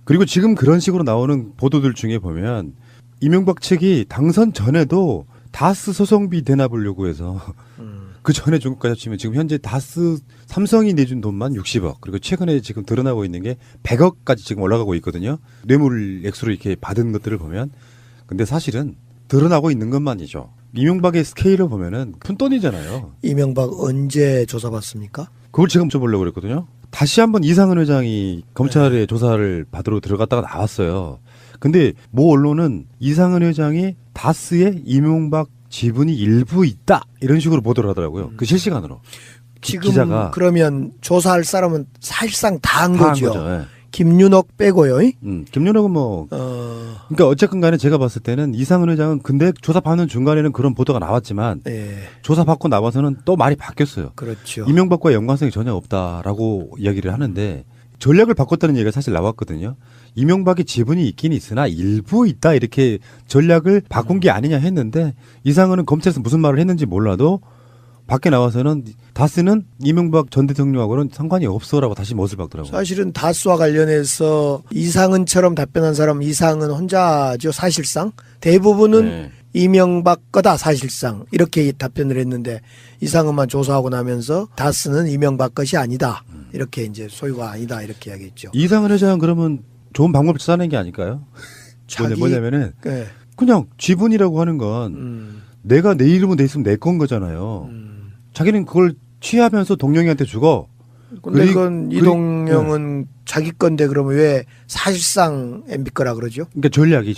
[SPEAKER 1] 그리고 지금 그런 식으로 나오는 보도들 중에 보면 이명박 측이 당선 전에도 다스 소송비 대납을 요구해서 그 전에 중국까지 치면 지금 현재 다스 삼성이 내준 돈만 60억 그리고 최근에 지금 드러나고 있는 게 100억까지 지금 올라가고 있거든요. 뇌물 액수로 이렇게 받은 것들을 보면 근데 사실은 드러나고 있는 것만이죠. 이명박의 스케일을 보면은 푼돈이잖아요.
[SPEAKER 2] 이명박 언제 조사받습니까?
[SPEAKER 1] 그걸 지금 여쭤보려고 그랬거든요. 다시 한번 이상은 회장이 검찰의 조사를 받으러 들어갔다가 나왔어요. 근데 모 언론은 이상은 회장이 다스에 이명박 지분이 일부 있다 이런 식으로 보도를 하더라고요. 그 실시간으로.
[SPEAKER 2] 지금
[SPEAKER 1] 기자가
[SPEAKER 2] 그러면 조사할 사람은 사실상 다 한
[SPEAKER 1] 다 한
[SPEAKER 2] 거죠.
[SPEAKER 1] 거죠. 예.
[SPEAKER 2] 김윤옥 빼고요.
[SPEAKER 1] 김연옥은 뭐 그러니까 어쨌건 간에 제가 봤을 때는 이상은 회장은 근데 조사받는 중간에는 그런 보도가 나왔지만
[SPEAKER 2] 네,
[SPEAKER 1] 조사받고 나와서는 또 말이 바뀌었어요.
[SPEAKER 2] 그렇죠.
[SPEAKER 1] 이명박과 연관성이 전혀 없다라고 이야기를 하는데 전략을 바꿨다는 얘기가 사실 나왔거든요. 이명박이 지분이 있긴 있으나 일부 있다 이렇게 전략을 바꾼 게 아니냐 했는데 이상은은 검찰에서 무슨 말을 했는지 몰라도 밖에 나와서는 다스는 이명박 전 대통령하고는 상관이 없어라고 다시 못을 박더라고요.
[SPEAKER 2] 사실은 다스와 관련해서 이상은처럼 답변한 사람 이상은 혼자죠. 사실상 대부분은
[SPEAKER 1] 네.
[SPEAKER 2] 이명박 거다 사실상 이렇게 답변을 했는데 이상은만 조사하고 나면서 다스는 이명박 것이 아니다. 이렇게 이제 소유가 아니다 이렇게 이야기했죠.
[SPEAKER 1] 이상은 회장은 그러면 좋은 방법을 찾아낸 게 아닐까요? 뭐냐면은
[SPEAKER 2] 네.
[SPEAKER 1] 그냥 지분이라고 하는 건 내가 내 이름은 돼 있으면 내 건 거잖아요. 자기는 그걸 취하면서 동영이한테 주고.
[SPEAKER 2] 근데 그건 이동영은 자기 건데 그러면 왜 사실상 MB 거라 그러죠?
[SPEAKER 1] 그러니까 전략이.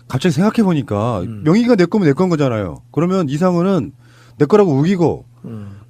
[SPEAKER 1] 갑자기 생각해 보니까 명의가 내 거면 내 건 거잖아요. 그러면 이상은은 내 거라고 우기고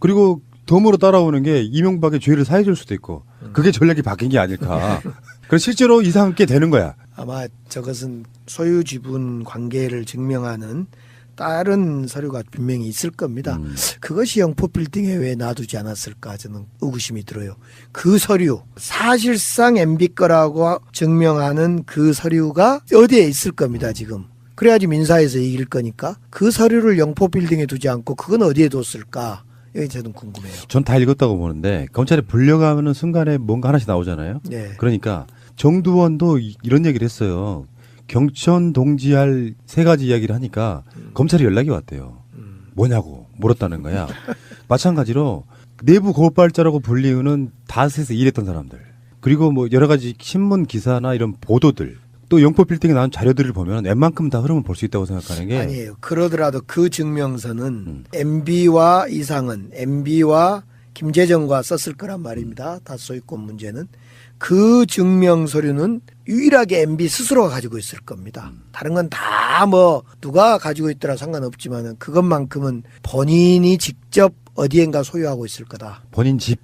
[SPEAKER 1] 그리고 덤으로 따라오는 게 이명박의 죄를 사해줄 수도 있고 그게 전략이 바뀐 게 아닐까. 그래서 실제로 이상하게 되는 거야. 아마
[SPEAKER 2] 저것은 소유 지분 관계를 증명하는 다른 서류가 분명히 있을 겁니다. 그것이 영포 빌딩에 왜 놔두지 않았을까 저는 의구심이 들어요. 그 서류 사실상 MB 거라고 증명하는 그 서류가 어디에 있을 겁니다. 지금. 그래야지 민사에서 이길 거니까 그 서류를 영포 빌딩에 두지 않고 그건 어디에 뒀을까. 이게 저는 궁금해요.
[SPEAKER 1] 전 다 읽었다고 보는데 검찰에 불려가는 순간에 뭔가 하나씩 나오잖아요.
[SPEAKER 2] 네.
[SPEAKER 1] 그러니까 정두원도 이런 얘기를 했어요. 경천 동지할 3가지 이야기를 하니까 검찰이 연락이 왔대요. 뭐냐고 물었다는 거야. 마찬가지로 내부 고발자라고 불리우는 다스에서 일했던 사람들 그리고 뭐 여러 가지 신문 기사나 이런 보도들 또 영포 빌딩에 나온 자료들을 보면 웬만큼 다 흐름을 볼 수 있다고 생각하는 게
[SPEAKER 2] 아니에요. 그러더라도 그 증명서는 MB와 이상은 MB와 김재정과 썼을 거란 말입니다. 다소유권 문제는. 그 증명 서류는 유일하게 MB 스스로가 가지고 있을 겁니다. 다른 건 다 뭐 누가 가지고 있더라 상관없지만은 그것만큼은 본인이 직접 어디엔가 소유하고 있을 거다.
[SPEAKER 1] 본인 집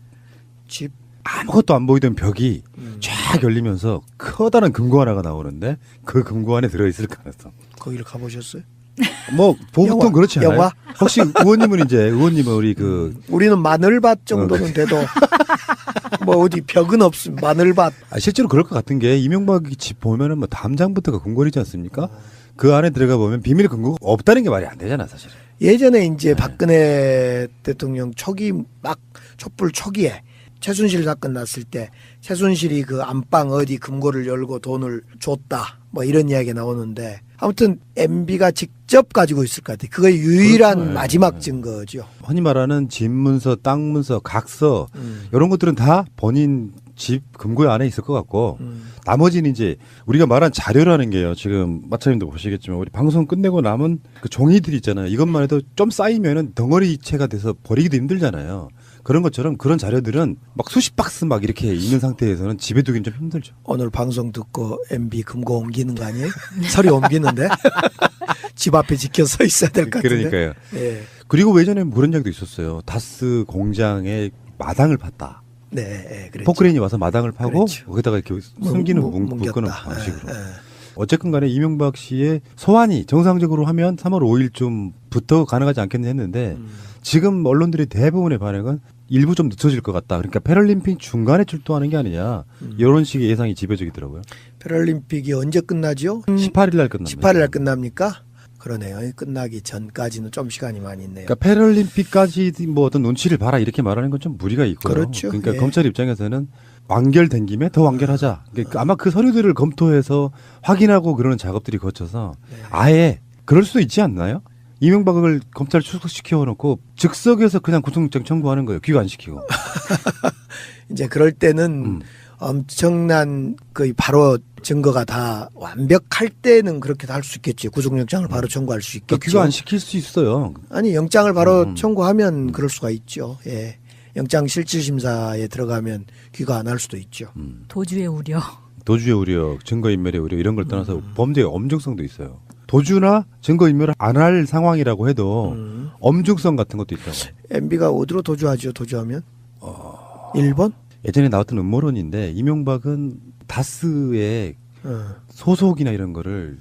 [SPEAKER 1] 아무것도 안 보이던 벽이 쫙 열리면서 커다란 금고 하나가 나오는데 그 금고 안에 들어있을 가능성.
[SPEAKER 2] 거기를 가보셨어요?
[SPEAKER 1] 뭐 보통
[SPEAKER 2] 영화?
[SPEAKER 1] 그렇지 않아요?
[SPEAKER 2] 영화?
[SPEAKER 1] 혹시 의원님은 우리 그
[SPEAKER 2] 우리는 마늘밭 정도는 돼도 뭐 어디 벽은 없음 마늘밭.
[SPEAKER 1] 실제로 그럴 것 같은 게 이명박이 집 보면은 뭐 담장부터가 궁궐이지 않습니까? 그 안에 들어가 보면 비밀 금고가 없다는 게 말이 안 되잖아 사실.
[SPEAKER 2] 예전에 이제 박근혜 대통령 초기 막 촛불 초기에 최순실 사건 났을 때 최순실이 그 안방 어디 금고를 열고 돈을 줬다 뭐 이런 이야기가 나오는데 아무튼 MB가 직접 가지고 있을 것 같아요. 그게 유일한
[SPEAKER 1] 그렇죠.
[SPEAKER 2] 마지막 증거죠.
[SPEAKER 1] 흔히 말하는 집 문서, 땅 문서, 각서 이런 것들은 다 본인 집 금고 안에 있을 것 같고 나머지는 이제 우리가 말한 자료라는 게요. 지금 마차님도 보시겠지만 우리 방송 끝내고 남은 그 종이들 있잖아요. 이것만 해도 좀 쌓이면은 덩어리채가 돼서 버리기도 힘들잖아요. 그런 것처럼 그런 자료들은 막 수십 박스 막 이렇게 있는 상태에서는 집에 두기는 좀 힘들죠.
[SPEAKER 2] 오늘 방송 듣고 MB 금고 옮기는 거 아니에요? 서류 옮기는데 집 앞에 지켜 서 있어야 될 것 같은데.
[SPEAKER 1] 그러니까요.
[SPEAKER 2] 예.
[SPEAKER 1] 그리고 예전에 그런 이야기도 있었어요. 다스 공장에 마당을 팠다.
[SPEAKER 2] 네, 예, 그랬죠.
[SPEAKER 1] 포크레인이 와서 마당을 파고
[SPEAKER 2] 그렇죠.
[SPEAKER 1] 거기다가 이렇게 숨기는 묶는
[SPEAKER 2] 뭉겼다.
[SPEAKER 1] 방식으로.
[SPEAKER 2] 예, 예.
[SPEAKER 1] 어쨌든 간에 이명박 씨의 소환이 정상적으로 하면 3월 5일쯤부터 가능하지 않겠냐 했는데 지금 언론들의 대부분의 반응은 일부 좀 늦춰질 것 같다. 그러니까 패럴림픽 중간에 출동하는 게 아니냐. 이런 식의 예상이 지배적이더라고요.
[SPEAKER 2] 패럴림픽이 언제 끝나죠?
[SPEAKER 1] 18일 날 끝납니다.
[SPEAKER 2] 18일 날 끝납니까? 그러네요. 끝나기 전까지는 좀 시간이 많이 있네요.
[SPEAKER 1] 그러니까 패럴림픽까지 뭐 어떤 눈치를 봐라 이렇게 말하는 건 좀 무리가 있고요.
[SPEAKER 2] 그렇죠.
[SPEAKER 1] 그러니까
[SPEAKER 2] 예.
[SPEAKER 1] 검찰 입장에서는 완결된 김에 더 완결하자. 그러니까 아마 그 서류들을 검토해서 확인하고 그러는 작업들이 거쳐서 아예 그럴 수도 있지 않나요? 이명박을 검찰 출석시켜 놓고 즉석에서 그냥 구속영장 청구하는 거예요. 귀환시키고.
[SPEAKER 2] 이제 그럴 때는 엄청난 거의 바로 증거가 다 완벽할 때는 그렇게 할 수 있겠지. 구속영장을 바로 청구할 수
[SPEAKER 1] 그러니까
[SPEAKER 2] 있겠죠.
[SPEAKER 1] 귀환시킬 수 있어요.
[SPEAKER 2] 아니 영장을 바로 청구하면 그럴 수가 있죠. 예. 영장 실질심사에 들어가면 귀가 안 할 수도 있죠.
[SPEAKER 3] 도주의 우려.
[SPEAKER 1] 도주의 우려, 증거인멸의 우려 이런 걸 떠나서 범죄의 엄중성도 있어요. 도주나 증거인멸을 안 할 상황이라고 해도 엄중성 같은 것도 있다고.
[SPEAKER 2] MB가 어디로 도주하죠? 도주하면? 일본?
[SPEAKER 1] 예전에 나왔던 음모론인데 이명박은 다스의 소속이나 이런 거를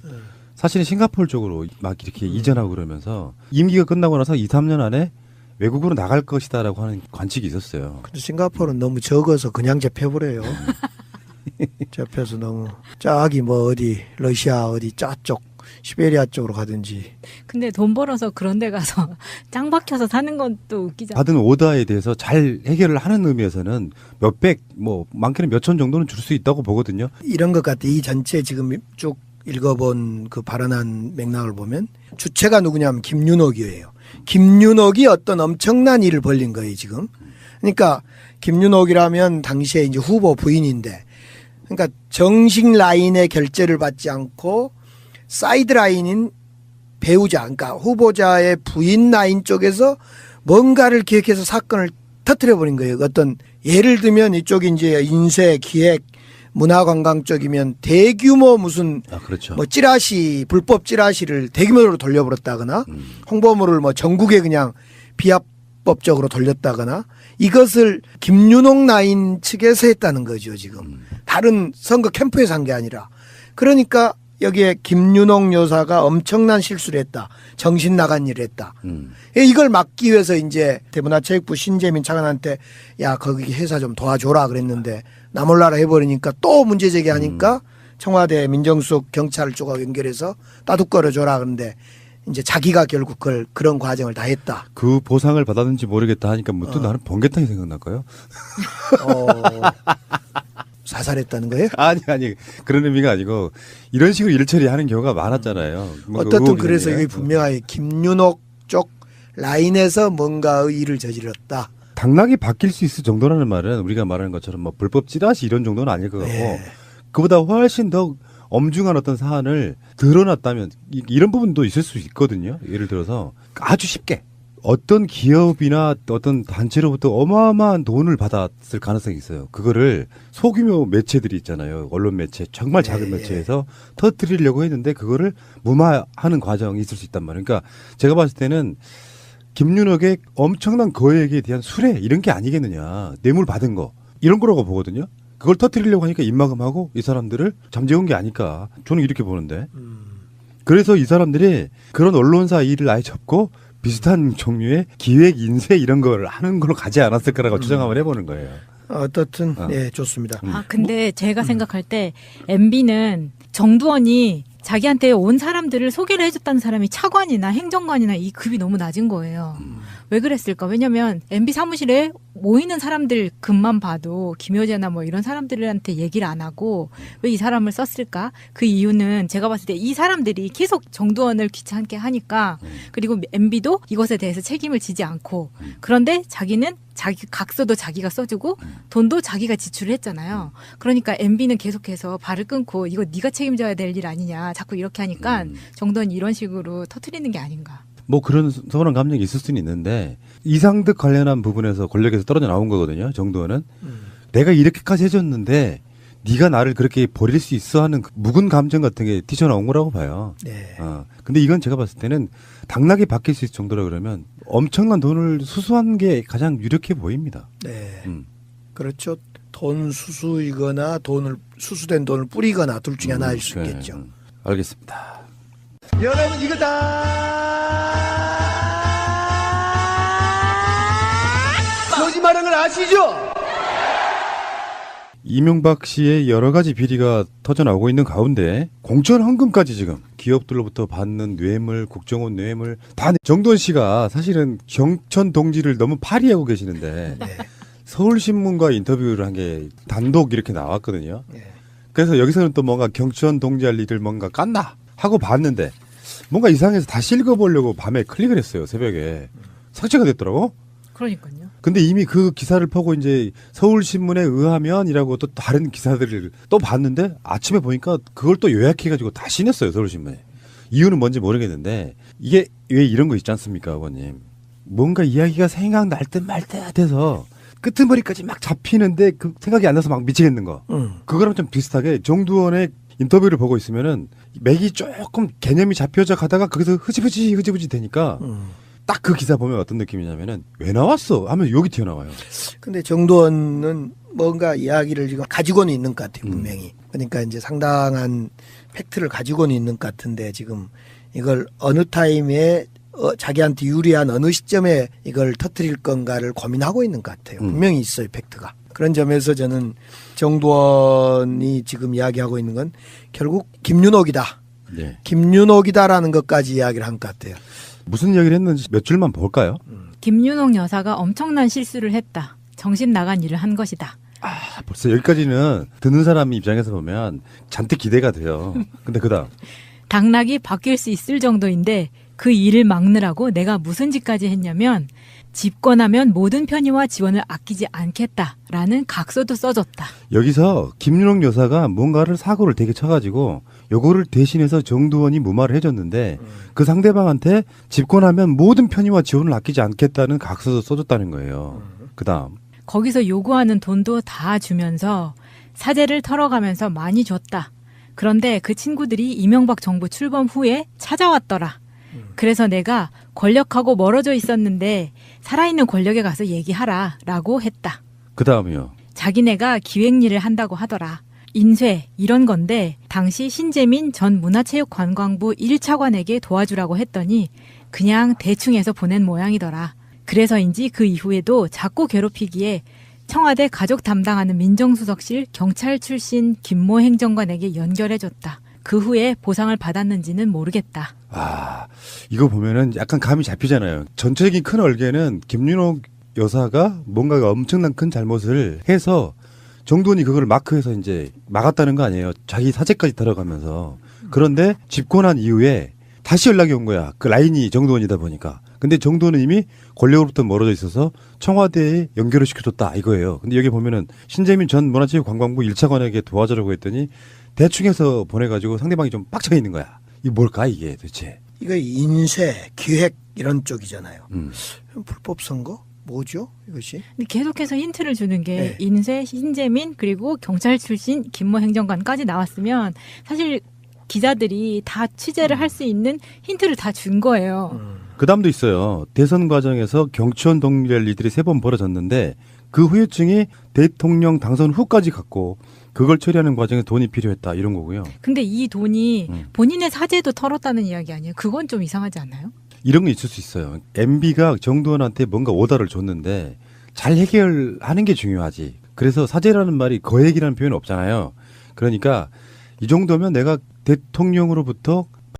[SPEAKER 1] 사실은 싱가포르 쪽으로 막 이렇게 이전하고 그러면서 임기가 끝나고 나서 2, 3년 안에 외국으로 나갈 것이다라고 하는 관측이 있었어요.
[SPEAKER 2] 근데 싱가포르는 너무 적어서 그냥 잡혀버려요. 잡혀서 너무 저기 뭐 어디 러시아 어디 저쪽 시베리아 쪽으로 가든지.
[SPEAKER 3] 근데 돈 벌어서 그런 데 가서 짱 박혀서 사는 건 또 웃기잖아.
[SPEAKER 1] 받은 오다에 대해서 잘 해결을 하는 의미에서는 몇백, 뭐 많게는 몇천 정도는 줄 수 있다고 보거든요.
[SPEAKER 2] 이런 것 같아. 이 전체 지금 쭉 읽어본 그 발언한 맥락을 보면 주체가 누구냐면 김윤옥이에요. 김윤옥이 어떤 엄청난 일을 벌린 거예요, 지금. 그러니까 김윤옥이라면 당시에 이제 후보 부인인데, 그러니까 정식 라인의 결재를 받지 않고 사이드 라인인 배우자, 그러니까 후보자의 부인 라인 쪽에서 뭔가를 기획해서 사건을 터뜨려 버린 거예요. 어떤 예를 들면 이쪽이 이제 인쇄, 기획, 문화관광 쪽이면 대규모 무슨
[SPEAKER 1] 그렇죠.
[SPEAKER 2] 뭐 찌라시, 불법 찌라시를 대규모로 돌려버렸다거나 홍보물을 뭐 전국에 그냥 비합법적으로 돌렸다거나 이것을 김윤옥 라인 측에서 했다는 거죠, 지금. 다른 선거 캠프에서 한 게 아니라. 그러니까 여기에 김윤옥 여사가 엄청난 실수를 했다. 정신 나간 일을 했다. 이걸 막기 위해서 이제 대문화체육부 신재민 차관한테 야, 거기 회사 좀 도와줘라 그랬는데 나 몰라라 해버리니까 또 문제 제기하니까 청와대 민정수석 경찰 쪽하고 연결해서 따둑거려줘라 그런데 이제 자기가 결국 그런 과정을 다 했다.
[SPEAKER 1] 그 보상을 받았는지 모르겠다 하니까 뭐 또 나는 번개탕이 생각날까요?
[SPEAKER 2] 사살했다는 거예요?
[SPEAKER 1] 아니 그런 의미가 아니고 이런 식으로 일 처리하는 경우가 많았잖아요.
[SPEAKER 2] 어떻든 그래서 이게 분명하게 김윤옥 쪽 라인에서 뭔가 일을 저질렀다.
[SPEAKER 1] 당락이 바뀔 수 있을 정도라는 말은 우리가 말하는 것처럼 뭐 불법 찌라시 이런 정도는 아닐 것 같고
[SPEAKER 2] 네.
[SPEAKER 1] 그보다 훨씬 더 엄중한 어떤 사안을 드러났다면 이런 부분도 있을 수 있거든요. 예를 들어서 아주 쉽게 어떤 기업이나 어떤 단체로부터 어마어마한 돈을 받았을 가능성이 있어요. 그거를 소규모 매체들이 있잖아요. 언론 매체, 정말 작은 매체에서 터뜨리려고 했는데 그거를 무마하는 과정이 있을 수 있단 말이에요. 그러니까 제가 봤을 때는 김윤옥의 엄청난 거액에 대한 수뢰 이런 게 아니겠느냐. 뇌물 받은 거 이런 거라고 보거든요. 그걸 터뜨리려고 하니까 입막음하고 이 사람들을 잠재운 게 아닐까. 저는 이렇게 보는데. 그래서 이 사람들이 그런 언론사 일을 아예 접고 비슷한 종류의 기획 인쇄 이런 걸 하는 걸로 가지 않았을까라고 추정을 해보는 거예요.
[SPEAKER 2] 어떻든 예, 좋습니다.
[SPEAKER 3] 근데 제가 생각할 때 MB는 정두원이 자기한테 온 사람들을 소개를 해줬다는 사람이 차관이나 행정관이나 이 급이 너무 낮은 거예요. 왜 그랬을까? 왜냐면 MB 사무실에 모이는 사람들 글만 봐도 김효재나 뭐 이런 사람들한테 얘기를 안 하고 왜 이 사람을 썼을까? 그 이유는 제가 봤을 때 이 사람들이 계속 정두원을 귀찮게 하니까 그리고 MB도 이것에 대해서 책임을 지지 않고 그런데 자기는 자기 각서도 자기가 써주고 돈도 자기가 지출을 했잖아요. 그러니까 MB는 계속해서 발을 끊고 이거 네가 책임져야 될 일 아니냐 자꾸 이렇게 하니까 정두원이 이런 식으로 터트리는 게 아닌가.
[SPEAKER 1] 뭐 그런 서운한 감정이 있을 수는 있는데 이상득 관련한 부분에서 권력에서 떨어져 나온 거거든요. 정도는 내가 이렇게까지 해줬는데 네가 나를 그렇게 버릴 수 있어 하는 그 묵은 감정 같은 게 튀쳐나온 거라고 봐요.
[SPEAKER 2] 네.
[SPEAKER 1] 근데 이건 제가 봤을 때는 당락이 바뀔 수 있을 정도라 그러면 엄청난 돈을 수수한 게 가장 유력해 보입니다.
[SPEAKER 2] 네. 그렇죠. 돈 수수이거나 수수된 돈을 뿌리거나 둘 중에 하나일 수
[SPEAKER 1] 네.
[SPEAKER 2] 있겠죠.
[SPEAKER 1] 알겠습니다.
[SPEAKER 2] 여러분 이거 다 거짓말한 걸 아시죠?
[SPEAKER 1] 이명박 씨의 여러 가지 비리가 터져 나오고 있는 가운데 공천 헌금까지 지금 기업들로부터 받는 뇌물, 국정원 뇌물 다 정두원 씨가 사실은 경천 동지를 너무 파리하고 계시는데
[SPEAKER 2] 네.
[SPEAKER 1] 서울신문과 인터뷰를 한 게 단독 이렇게 나왔거든요.
[SPEAKER 2] 네.
[SPEAKER 1] 그래서 여기서는 또 뭔가 경천 동지할 일을 뭔가 깠나 하고 봤는데 뭔가 이상해서 다시 읽어보려고 밤에 클릭을 했어요. 새벽에. 삭제가 됐더라고.
[SPEAKER 3] 그러니까요.
[SPEAKER 1] 근데 이미 그 기사를 보고 이제 서울신문에 의하면이라고 또 다른 기사들을 또 봤는데 아침에 보니까 그걸 또 요약해가지고 다시 냈어요. 서울신문에. 이유는 뭔지 모르겠는데 이게 왜 이런 거 있지 않습니까, 아버님? 뭔가 이야기가 생각날 듯 말 듯 해서 끄트머리까지 막 잡히는데 그 생각이 안 나서 막 미치겠는 거. 그거랑 좀 비슷하게 정두원의 인터뷰를 보고 있으면은 맥이 조금 개념이 잡혀져 가다가 거기서 흐지부지 되니까 딱 그 기사 보면 어떤 느낌이냐면은 왜 나왔어? 하면 욕이 튀어나와요.
[SPEAKER 2] 근데 정두원은 뭔가 이야기를 지금 가지고는 있는 것 같아요, 분명히. 그러니까 이제 상당한 팩트를 가지고는 있는 것 같은데 지금 이걸 어느 타임에 자기한테 유리한 어느 시점에 이걸 터뜨릴 건가를 고민하고 있는 것 같아요. 분명히 있어요, 팩트가. 그런 점에서 저는 정두원이 지금 이야기하고 있는 건 결국 김윤옥이다.
[SPEAKER 1] 네.
[SPEAKER 2] 김윤옥이다라는 것까지 이야기를 한 것 같아요.
[SPEAKER 1] 무슨 이야기를 했는지 몇 줄만 볼까요?
[SPEAKER 3] 김윤옥 여사가 엄청난 실수를 했다. 정신 나간 일을 한 것이다.
[SPEAKER 1] 벌써 여기까지는 듣는 사람 입장에서 보면 잔뜩 기대가 돼요. 근데 그다음
[SPEAKER 3] 당락이 바뀔 수 있을 정도인데 그 일을 막느라고 내가 무슨 짓까지 했냐면 집권하면 모든 편의와 지원을 아끼지 않겠다라는 각서도 써줬다.
[SPEAKER 1] 여기서 김윤옥 여사가 뭔가를 사고를 되게 쳐가지고 요거를 대신해서 정두원이 무마를 해줬는데 그 상대방한테 집권하면 모든 편의와 지원을 아끼지 않겠다는 각서도 써줬다는 거예요. 그다음
[SPEAKER 3] 거기서 요구하는 돈도 다 주면서 사재를 털어가면서 많이 줬다. 그런데 그 친구들이 이명박 정부 출범 후에 찾아왔더라. 그래서 내가 권력하고 멀어져 있었는데 살아있는 권력에 가서 얘기하라 라고 했다.
[SPEAKER 1] 그다음이요.
[SPEAKER 3] 자기네가 기획일을 한다고 하더라. 인쇄 이런 건데 당시 신재민 전 문화체육관광부 1차관에게 도와주라고 했더니 그냥 대충 해서 보낸 모양이더라. 그래서인지 그 이후에도 자꾸 괴롭히기에 청와대 가족 담당하는 민정수석실 경찰 출신 김모 행정관에게 연결해줬다. 그 후에 보상을 받았는지는 모르겠다.
[SPEAKER 1] 이거 보면은 약간 감이 잡히잖아요. 전체적인 큰 얼개는 김윤옥 여사가 뭔가 엄청난 큰 잘못을 해서 정두원이 그걸 마크해서 이제 막았다는 거 아니에요. 자기 사재까지 들어가면서. 그런데 집권한 이후에 다시 연락이 온 거야. 그 라인이 정두원이다 보니까. 근데 정두원은 이미 권력으로부터 멀어져 있어서 청와대에 연결을 시켜줬다 이거예요. 근데 여기 보면은 신재민 전 문화체육관광부 1차관에게 도와주라고 했더니 대충 해서 보내가지고 상대방이 좀 빡쳐 있는 거야. 이게 뭘까 이게 도대체.
[SPEAKER 2] 이거 인쇄, 기획 이런 쪽이잖아요. 불법 선거? 뭐죠 이것이?
[SPEAKER 3] 근데 계속해서 힌트를 주는 게
[SPEAKER 2] 네.
[SPEAKER 3] 인쇄, 신재민 그리고 경찰 출신 김모 행정관까지 나왔으면 사실 기자들이 다 취재를 할 수 있는 힌트를 다 준 거예요.
[SPEAKER 1] 그 다음도 있어요. 대선 과정에서 경천 동일리들이 3번 벌어졌는데 그 후유증이 대통령 당선 후까지 갔고 그걸 처리하는 과정에 돈이 필요했다 이런 거고요.
[SPEAKER 3] 근데 이 돈이 본인의 사재도 털었다는 이야기 아니에요? 그건 좀 이상하지 않나요?
[SPEAKER 1] 이런 거 있을 수 있어요. MB가 정두원한테 뭔가 오더를 줬는데 잘 해결하는 게 중요하지. 그래서 사죄라는 말이 거액이라는 표현은 없잖아요. 그러니까 이 정도면 내가 대통령으로부터